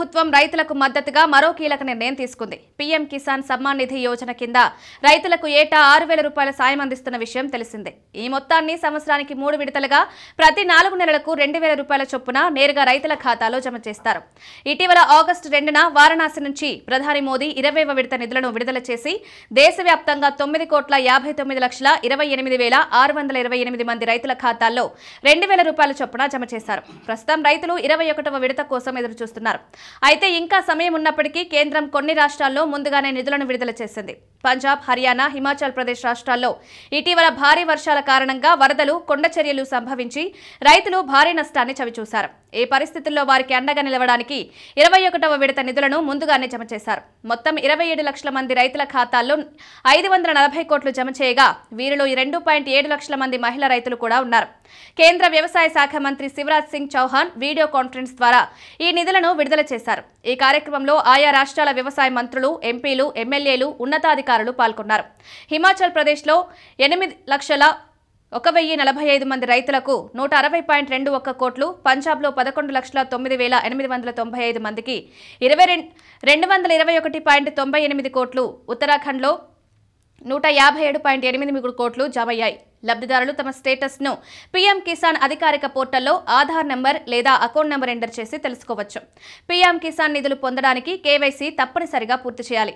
ప్రభుత్వం రైతులకు మద్దతుగా మరో కీలక నిర్ణయం తీసుకుంది. పీఎం కిసాన్ సమ్మాన్ నిధి యోజన కింద రైతులకు ఏటా 6,000 రూపాయల సాయం అందిస్తున్న విషయం తెలిసిందే. ఈ మొత్తాన్ని సంవత్సరానికి 3 విడతలుగా ప్రతి 4 నెలలకు 2,000 రూపాయల చొప్పున నేరుగా రైతుల ఖాతాలో జమ చేస్తారు. ఇటీవల ఆగస్టు 2న వారణాసి నుంచి ప్రధాని మోదీ 20వ విడత నిధులను విడుదల చేసి దేశవ్యాప్తంగా 9,59,28,628 మంది రైతుల ఖాతాల్లో 2,000 రూపాయల చొప్పున జమ చేశారు. ప్రస్తుతం రైతులు 21వ విడత కోసం ఎదురు చూస్తున్నారు. అయితే ఇంకా సమయం ఉన్నప్పటికీ కేంద్రం కొన్ని రాష్ట్రాల్లో ముందుగానే నిధులను విడుదల చేసింది. పంజాబ్, హర్యానా, హిమాచల్ ప్రదేశ్ రాష్ట్రాల్లో ఇటీవల భారీ వర్షాల కారణంగా వరదలు, కొండ చర్యలు సంభవించి రైతులు భారీ నష్టాన్ని చవిచూశారు. ఈ పరిస్థితుల్లో వారికి అండగా నిలవడానికి 21వ విడత నిధులను ముందుగానే జమ చేశారు. మొత్తం 27 లక్షల మంది రైతుల ఖాతాల్లో 540 కోట్లు జమ చేయగా వీరిలో 2.7 లక్షల మంది మహిళా రైతులు కూడా ఉన్నారు. కేంద్ర వ్యవసాయ శాఖ మంత్రి శివరాజ్ సింగ్ చౌహాన్ వీడియో కాన్ఫరెన్స్ ద్వారా ఈ నిధులను విడుదల చేశారు. ఈ కార్యక్రమంలో ఆయా రాష్ట్రాల వ్యవసాయ మంత్రులు, ఎంపీలు, ఎమ్మెల్యేలు, ఉన్నతాధికారులు పాల్గొన్నారు. హిమాచల్ ప్రదేశ్లో 8,01,045 మంది రైతులకు 160.21 కోట్లు, పంజాబ్లో 11,09,895 మందికి 221.98 కోట్లు, ఉత్తరాఖండ్లో 157.83 కోట్లు జమయ్యాయి. లబ్ధిదారులు తమ స్టేటస్ను పీఎం కిసాన్ అధికారిక పోర్టల్లో ఆధార్ నంబర్ లేదా అకౌంట్ నంబర్ ఎంటర్ చేసి తెలుసుకోవచ్చు. పీఎం కిసాన్ నిధులు పొందడానికి కేవైసీ తప్పనిసరిగా పూర్తి చేయాలి.